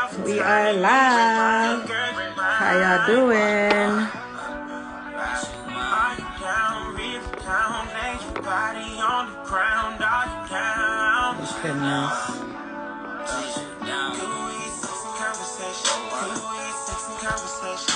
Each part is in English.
We are live. How y'all doing? Goodness.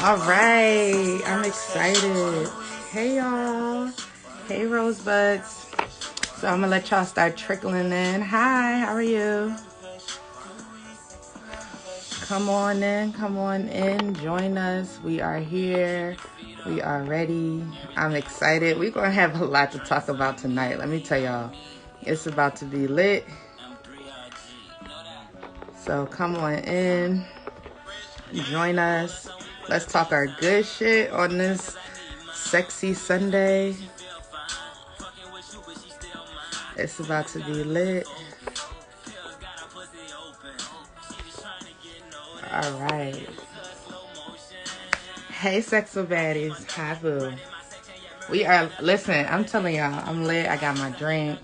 All right, I'm excited. Hey y'all. Hey Rosebuds. So I'm gonna let y'all start trickling in. Hi, how are you? Come on in, join us. We are here. We are ready. I'm excited. We're gonna have a lot to talk about tonight. Let me tell y'all, it's about to be lit. So come on in, join us. Let's talk our good shit on this sexy Sunday. It's about to be lit. All right. Hey, sexy baddies. Hi, boo. We are, listen, I'm telling y'all, I'm lit. I got my drink.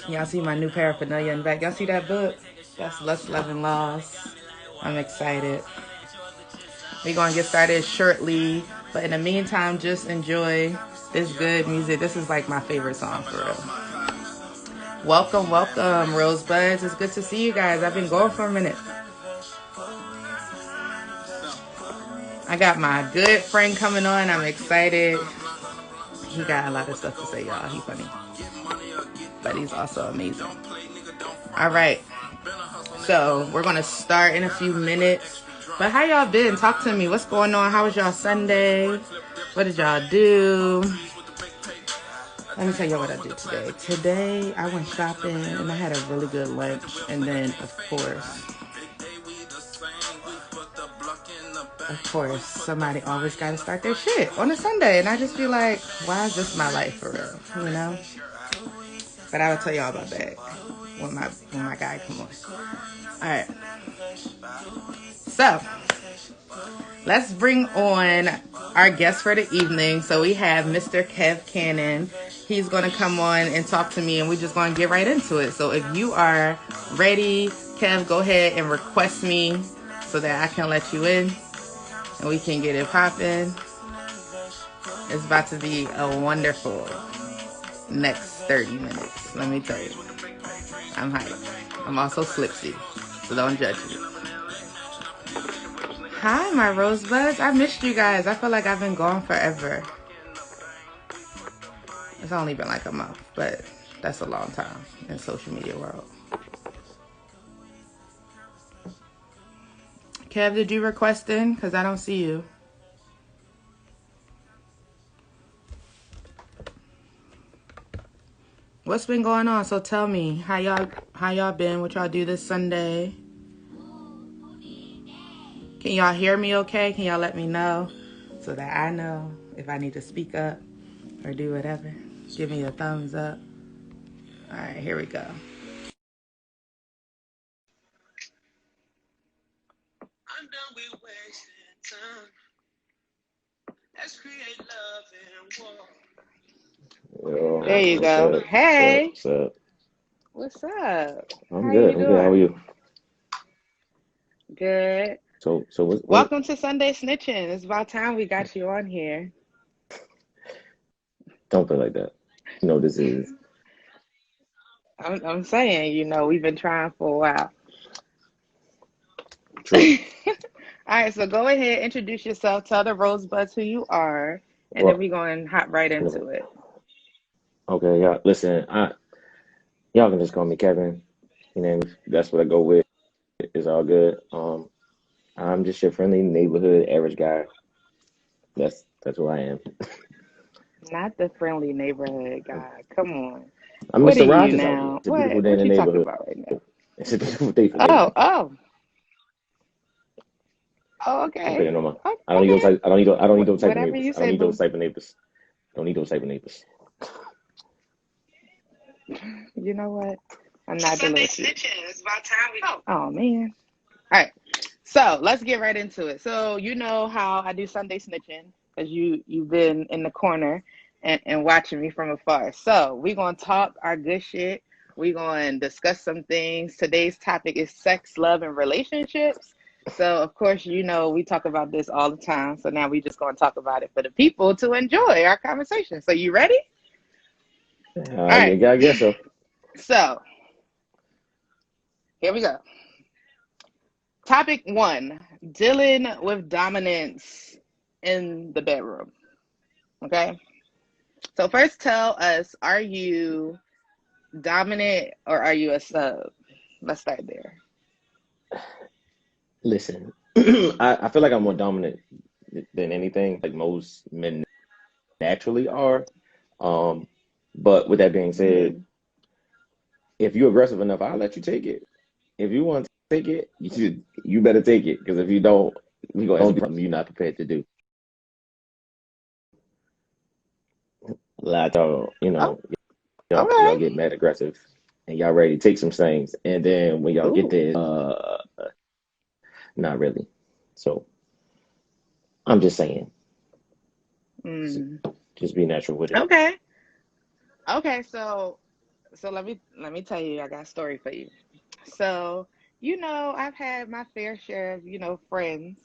Y'all see my new paraphernalia in the back. Y'all see that book? That's Lust, Love, and Loss. I'm excited. We're going to get started shortly. But in the meantime, just enjoy this good music. This is like my favorite song for real. Welcome, welcome, Rosebuds. It's good to see you guys. I've been going for a minute. I got my good friend coming on. I'm excited. He got a lot of stuff to say, y'all. He's funny. But he's also amazing. All right. So we're going to start in a few minutes. But how y'all been? Talk to me. What's going on? How was y'all Sunday? What did y'all do? Let me tell y'all what I did today. Today, I went shopping and I had a really good lunch. And then, of course, somebody always got to start their shit on a Sunday. And I just be like, why is this my life for real? You know? But I will tell y'all about that when my guy come on. All right. So, let's bring on our guest for the evening. So we have Mr. Kev Kannon. He's going to come on and talk to me, and we're just going to get right into it. So if you are ready, Kev, go ahead and request me so that I can let you in, and we can get it popping. It's about to be a wonderful next 30 minutes. Let me tell you. I'm hyped. I'm also slipsy, so don't judge me. Hi, my Rosebuds. I missed you guys. I feel like I've been gone forever. It's only been like a month, but that's a long time in social media world. Kev, did you request in? Because I don't see you. What's been going on? So tell me, how y'all been? What y'all do this Sunday? Can y'all hear me okay? Can y'all let me know so that I know if I need to speak up or do whatever? Give me a thumbs up. All right, here we go. I'm done with wasting time. Let's create love and war. There you go. Hey. What's up? What's up? I'm good. I'm good. How are you? Good. So welcome to Sunday Snitching. It's about time we got you on here. Don't feel like that. You know this is. I'm saying, we've been trying for a while. True. All right, so go ahead, introduce yourself, tell the Rosebuds who you are, and then we're going to hop right into it. Okay, y'all. Listen, y'all can just call me Kevin. That's what I go with. It's all good. I'm just your friendly neighborhood average guy. That's who I am. Not the friendly neighborhood guy. Come on. I'm What Mr. are Rogers you out here. now? It's a beautiful day in What the you talking neighborhood. about right now? It's a beautiful day for neighborhood. Oh, okay. Okay, no more. I don't need those type. I don't need those type of neighbors. I don't need those type of neighbors. Don't need those type of neighbors. You know what? I'm not dealing with you. It's about time we go. Oh man. All right. So let's get right into it. So you know how I do Sunday snitching because you've been in the corner and watching me from afar. So we're gonna talk our good shit We're going to discuss some things. Today's topic is sex, love, and relationships. So, of course, we talk about this all the time. So now we just going to talk about it for the people to enjoy our conversation. So, you ready? All right. Yeah, I guess so. So, here we go. Topic one, dealing with dominance in the bedroom. Okay. So, first tell us, are you dominant or are you a sub? Let's start there. Listen, I feel like I'm more dominant than anything, like most men naturally are. Um, but with that being said, Hmm. if you're aggressive enough, I'll let you take it. If you want to take it, you better take it. Because if you don't, we gonna be something you're not prepared to do. A lot of y'all, Oh, y'all okay. get mad aggressive and y'all ready to take some things, and then when y'all get Ooh. there, not really. So I'm just saying, Mm. just be natural with it. Okay. Okay. So let me tell you, I got a story for you. So, I've had my fair share of, friends,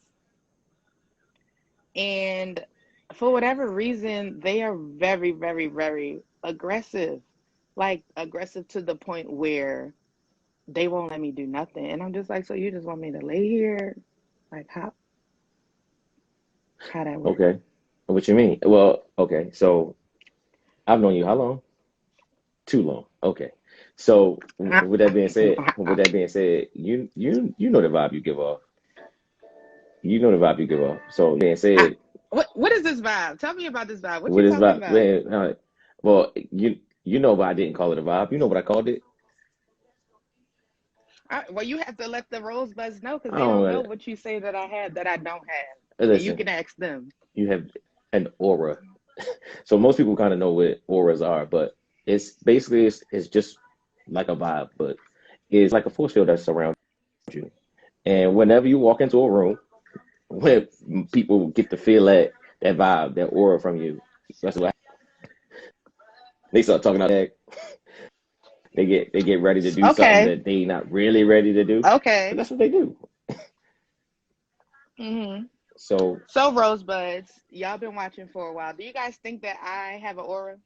and for whatever reason, they are very, very, very aggressive. Like aggressive to the point where they won't let me do nothing. And I'm just like, so you just want me to lay here? Like how that work? Okay, what you mean? Well, okay, so I've known you how long? Too long. Okay, so with that being said, you know the vibe you give off. You know the vibe you give off. So being I, said, what is this vibe? Tell me about this vibe. What what you is talking vibe? about? Man, well, you know, but I didn't call it a vibe. You know what I called it? Well, you have to let the Rosebuds know because I they don't know don't what you say that I have that I don't have, and you listen. can ask them. You have an aura. So most people kind of know what auras are, but it's basically it's just like a vibe, but it's like a force field that surrounds you. And whenever you walk into a room, when people get to feel that vibe, that aura from you, that's what they start talking about that. They get ready to do something Okay, that they not really ready to do, but okay. that's what they do. Hmm. So So Rosebuds, y'all been watching for a while. Do you guys think that I have an aura?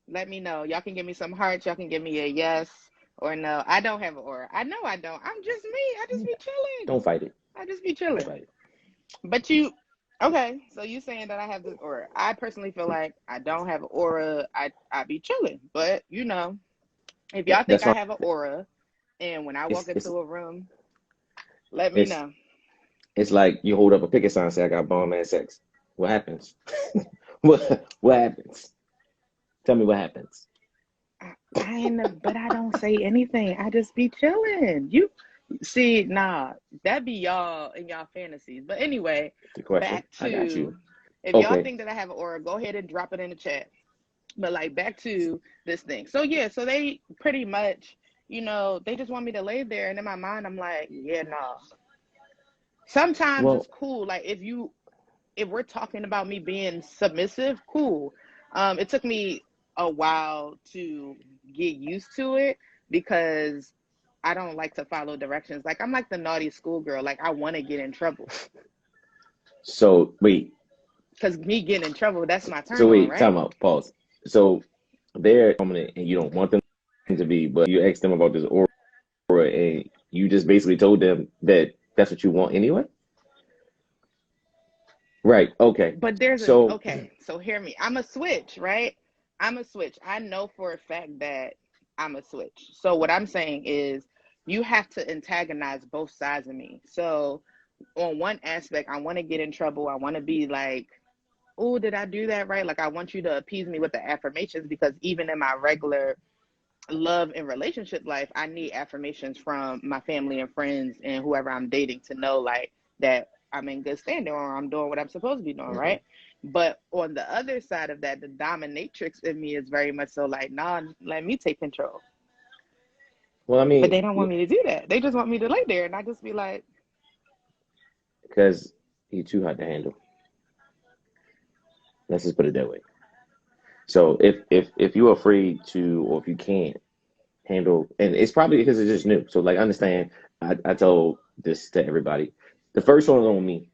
Let me know. Y'all can give me some hearts. Y'all can give me a yes or no. I don't have an aura. I know I don't. I'm just me. I just be chilling. don't fight it. I just be Don't chilling. fight it. But you, okay? So you saying that I have this aura? I personally feel like I don't have an aura. I be chilling. But if y'all think That's I fine. have an aura, and when I walk It's into it's a room, let me it's know. it's like you hold up a picket sign and say I got bomb ass sex. What happens? What happens? Tell me what happens. But I don't say anything. I just be chilling. You see, nah, that be y'all in y'all fantasies. But anyway, The question. back I got to you. if y'all Okay. think that I have an aura, go ahead and drop it in the chat. But like back to this thing. So yeah, so they pretty much, they just want me to lay there, and in my mind, I'm like, yeah, nah. Sometimes it's Well, cool. Like if we're talking about me being submissive, cool. It took me a while to get used to it because I don't like to follow directions. Like I'm like the naughty schoolgirl. Like I want to get in trouble so wait. because me getting in trouble, that's my turn So on, wait. right? Time out. Pause. So they're dominant, and you don't want them to be, but you asked them about this aura, and you just basically told them that that's what you want anyway. Right. Okay. But there's a So okay. So hear me. I'm a switch, right? I'm a switch. I know for a fact that I'm a switch. So what I'm saying is you have to antagonize both sides of me. So on one aspect, I want to get in trouble. I want to be like, oh, did I do that right? Like, I want you to appease me with the affirmations because even in my regular love and relationship life, I need affirmations from my family and friends and whoever I'm dating to know, like, that I'm in good standing or I'm doing what I'm supposed to be doing, mhm. right? But on the other side of that, the dominatrix in me is very much so like, nah, let me take control. Well, I But mean, they don't want me to do that. They just want me to lay there and I just be like, because you're too hot to handle. Let's just put it that way. So if you're afraid to, or if you can't, handle, and it's probably because it's just new. So like, understand, I told this to everybody. The first one's on me.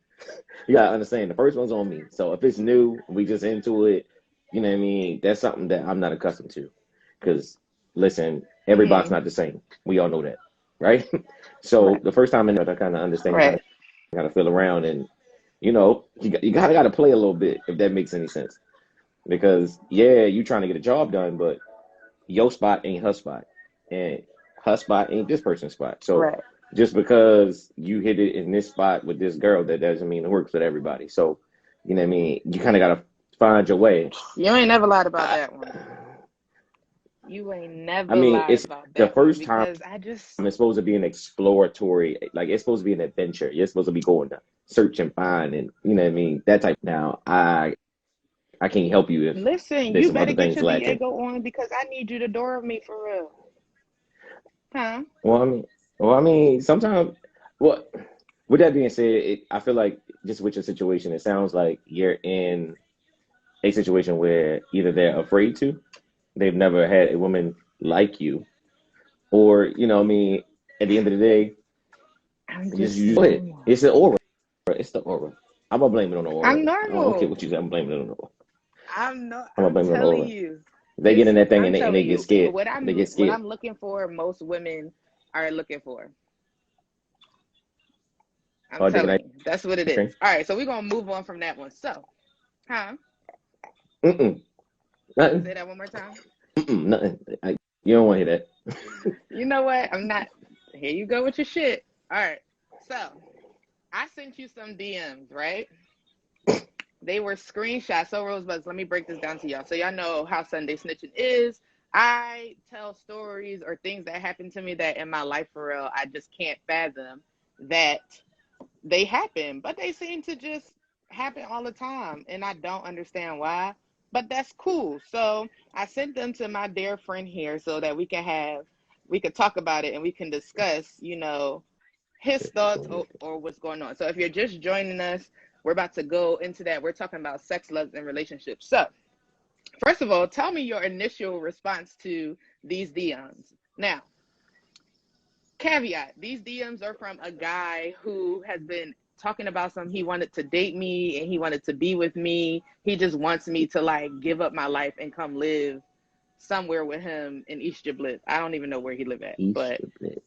You gotta understand, the first one's on me. So if it's new, we just into it, you know what I mean? That's something that I'm not accustomed to. Because listen, every box Mm-hmm. not the same. We all know that, right? So Right. the first time in there, I kind of understand, Right. kind of feel around, and you gotta play a little bit if that makes any sense. Because yeah, you trying to get a job done, but your spot ain't her spot, and her spot ain't this person's spot. So Right. just because you hit it in this spot with this girl, that doesn't mean it works with everybody. So you know what I mean. You kind of gotta find your way. You ain't never lied about I, that one. You ain't I never mean, lied it's about the that one first time. because I just It's supposed to be an exploratory, like it's supposed to be an adventure. You're supposed to be going to search and find, and you know what I mean. That type. Now, I can't help you if listen. there's You some better other get things your lacking. Diego on because I need you to door me for real, huh? Well, I mean, sometimes. Well, with that being said, I feel like just with your situation, it sounds like you're in a situation where either they're afraid to, they've never had a woman like you, or what I mean, at the end of the day, I'm just just you go ahead. normal. It's the aura. It's the aura. I'm gonna blame it on the aura. I'm I don't care what normal. you say. I'm blaming it on the aura. I'm no. I'm gonna I'm blame it on the telling aura. you. They get in that thing I'm and they telling get you. scared. What They get what scared. I'm looking for, most women are looking for. I'm Oh, digging telling ice you. That's what it is. cream. All right. So we're gonna move on from that one. So, huh? Mm-mm. Nothing. Say that one more time. Mm-mm. Nothing. You don't want to hear that. You know what? I'm not. Here you go with your shit. All right. So I sent you some DMs, right? They were screenshots. So Rosebuds, let me break this down to y'all. So y'all know how Sunday snitching is. I tell stories or things that happen to me that in my life for real, I just can't fathom that they happen. But they seem to just happen all the time. And I don't understand why. But that's cool. So I sent them to my dear friend here so that we could talk about it and we can discuss, his thoughts or what's going on. So if you're just joining us, we're about to go into that. We're talking about sex, love, and relationships. So first of all, tell me your initial response to these DMs. Now, caveat, these DMs are from a guy who has been talking about he wanted to date me and he wanted to be with me. He just wants me to like give up my life and come live somewhere with him in East Jablit. I don't even know where he live at, East but of it.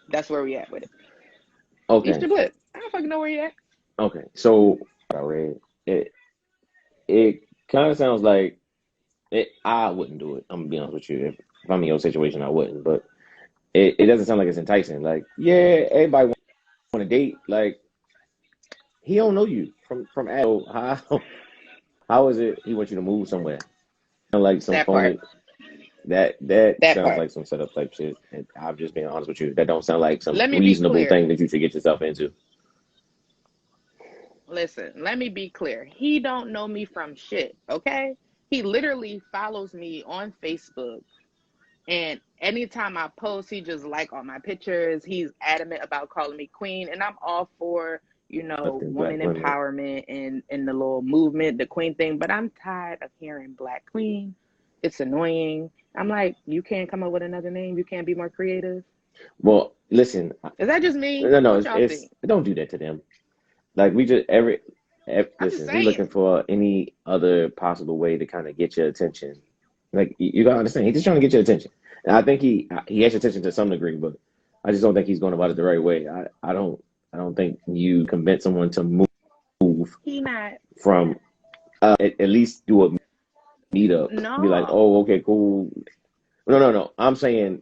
that's where we at with it. East Okay. Jablit. I don't fucking know where he at. Okay. So I read it. It kind of sounds like it. I wouldn't do it. I'm gonna be honest with you. If I'm in your situation, I wouldn't. But it doesn't sound like it's enticing. Like, yeah, everybody want to date. Like, he don't know you from Adam. How is it he wants you to move somewhere? Sound like some That part. phony. That That sounds part. like some setup type shit. And I'm just being honest with you. That don't sound like some Let me be reasonable clear. thing that you should get yourself into. Listen, let me be clear. He don't know me from shit, okay? He literally follows me on Facebook, and anytime I post, he just like all my pictures. He's adamant about calling me queen, and I'm all for, Nothing black woman women. empowerment and the little movement, the queen thing, but I'm tired of hearing black queen. It's annoying. I'm like, you can't come up with another name? You can't be more creative? Well, listen. Is that just me? No. What It's, y'all it's think? don't do that to them. Like we just I'm just listen. We looking saying. for any other possible way to kind of get your attention. Like you gotta understand, he's just trying to get your attention. And I think he has your attention to some degree, but I just don't think he's going about it the right way. I don't think you convince someone to move He not. from at least do a meetup. Be like, No. oh, okay, cool. No. I'm saying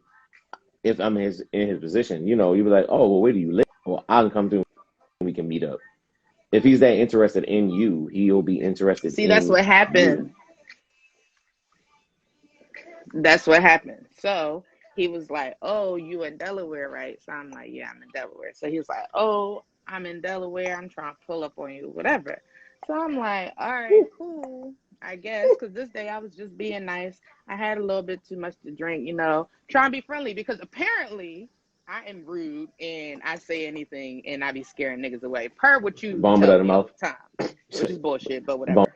if I'm in his position, you'd be like, oh, well, where do you live? Well, I can come through and we can meet up. If he's that interested in you, he'll be interested See, that's in what you. happened. That's what happened. So he was like, "Oh, you in Delaware, right?" So I'm like, "Yeah, I'm in Delaware." So he was like, "Oh, I'm in Delaware. I'm trying to pull up on you, whatever." So I'm like, "All right, cool, I guess." Because this day I was just being nice. I had a little bit too much to drink, trying to be friendly because apparently I am rude and I say anything and I be scaring niggas away. Per what you Bomb it tell out of the me all mouth. the time, which is bullshit, but Bomb whatever.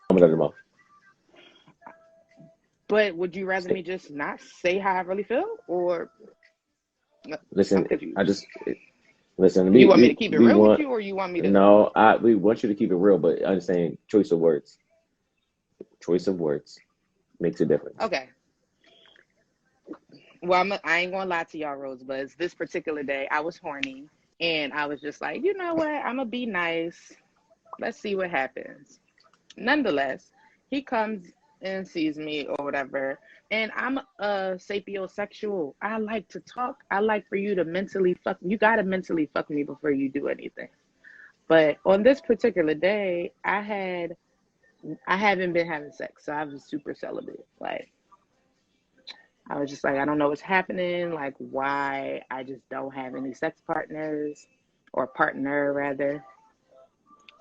it out of the mouth. But would you rather Say, me just not say how I really feel, or I'm listen, I confused? just listen. You want me to keep it We real with want you, or you want me to? no. I we want you to keep it real, but understand choice of words. Choice of words makes a difference. Okay. Well, I ain't gonna lie to y'all, Rosebuds. This particular day, I was horny, and I was just like, you know what? I'm gonna be nice. Let's see what happens. Nonetheless, he comes and sees me or whatever, and I'm a sapiosexual. I like to talk. I like for you to mentally fuck. You gotta mentally fuck me before you do anything. But on this particular day, I haven't been having sex, so I was super celibate. Like I was just like, I don't know what's happening, like why I just don't have any sex partners or partner rather.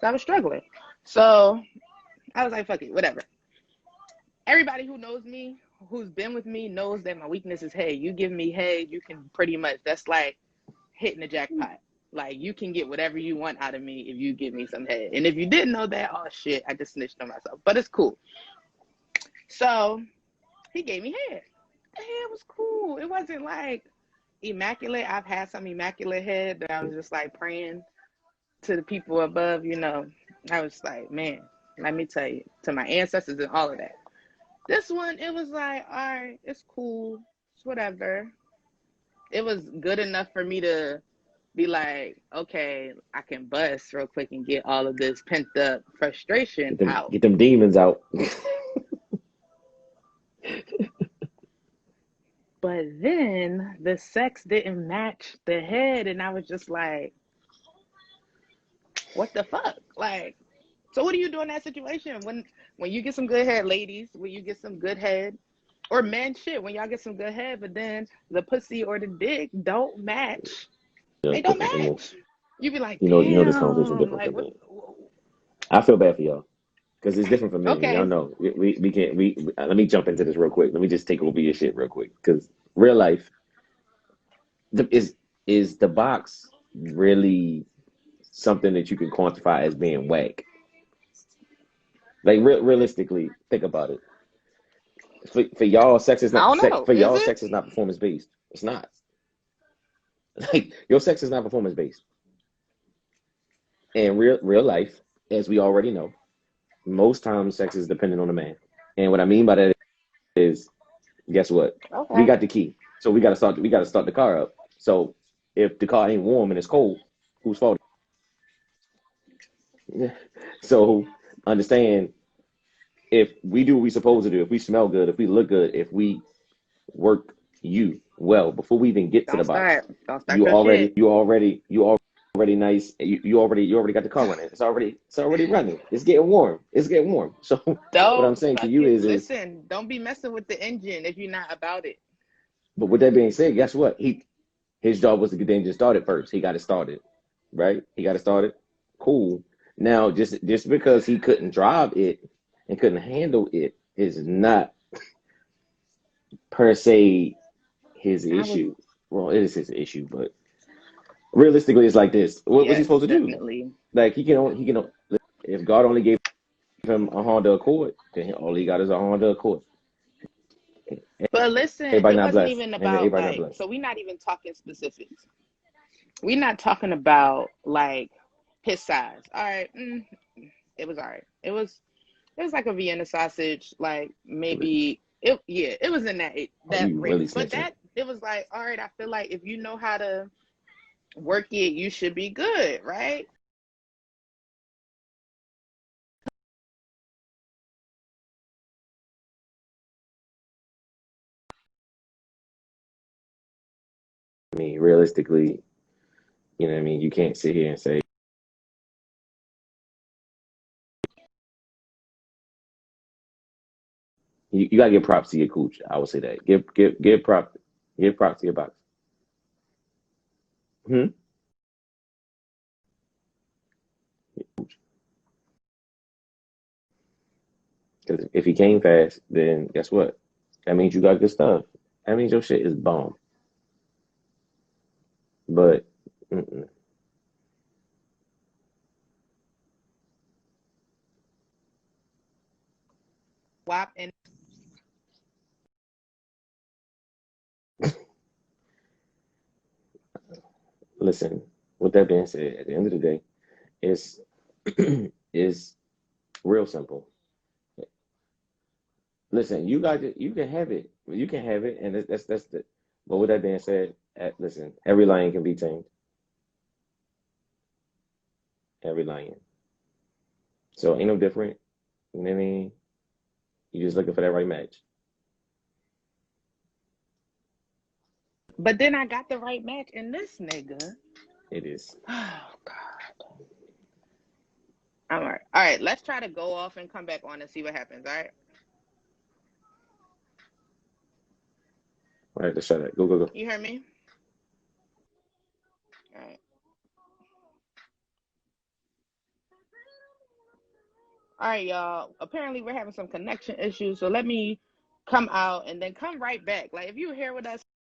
So I was struggling. So I was like, fuck it, whatever. Everybody who knows me, who's been with me, knows that my weakness is head. You give me head, you can pretty much, that's like hitting the jackpot. Like you can get whatever you want out of me if you give me some head. And if you didn't know that, oh shit, I just snitched on myself. But it's cool. So he gave me head. The head was cool. It wasn't like immaculate. I've had some immaculate head that I was just like praying to the people above, you know. I was like, man, let me tell you, to my ancestors and all of that. This one, it was like, all right, it's cool, it's whatever. It was good enough for me to be like, okay, I can bust real quick and get all of this pent up frustration out. Get them demons out. But then the sex didn't match the head, and I was just like, what the fuck? Like, so what do you do in that situation when you get some good head, ladies? When you get some good head, or men, shit, when y'all get some good head, but then the pussy or the dick don't match. They don't match. You be like, You know this conversation damn, different like for what? me. I feel bad for y'all because it's different for men, and y'all Okay, know we can't. Let me jump into this real quick. Let me just take over your shit real quick because real life is the box really something that you can quantify as being whack? Like realistically, think about it. For y'all, sex is I not don't know. for Is y'all. it? Sex is not performance based. It's not. Like your sex is not performance based. In real life, as we already know, most times sex is dependent on the man. And what I mean by that is, guess what? We Okay. got the key, so we gotta start the car up. So if the car ain't warm and it's cold, whose fault? So understand, if we do what we supposed to do, if we smell good, if we look good, if we work you well before we even get to the Don't box, start. Don't start your shit. you already nice. You already got the car running. It's already running. It's getting warm. It's getting warm. So what I'm Don't saying to you fucking is, listen. Don't be messing with the engine if you're not about it. but with that being said, guess what? His job was to get the engine started first. He got it started, right? He got it started. Cool. Now, just because he couldn't drive it and couldn't handle it is not per se his I was issue. Well, it is his issue, but realistically, it's like this. What's he yes, supposed to do? definitely. Like he can if God only gave him a Honda Accord, then all he got is a Honda Accord. But listen, Everybody it not wasn't blessed. even Amen. about Everybody not like. blessed. So we're not even talking specifics. We're not talking about like his size. All right, it was all right. It was like a Vienna sausage, like maybe it. Yeah, it was in Oh, that you really range. But snitching? that it was like, all right. I feel like if you know how to work it, you should be good, right? I mean, realistically, you know what I mean? You can't sit here and say you gotta give props to your cooch. I would say that. Give props to your box. Hmm? Because if he came fast, then guess what? That means you got good stuff. That means your shit is bomb. But mm-mm. WAP and listen, with that being said, at the end of the day, it's it's real simple. Listen, you got it. You can have it. You can have it, and that's the. But with that being said, listen, every lion can be tamed. Every lion. So ain't no different. You know what I mean? You just looking for that right match. But then I got the right match in this nigga. It is. Oh God. All right. All right. Let's try to go off and come back on and see what happens. All right. All right, let's try that. Go, go, go. You heard me? All right. All right, y'all. Apparently we're having some connection issues. So let me come out and then come right back. Like if you're here with us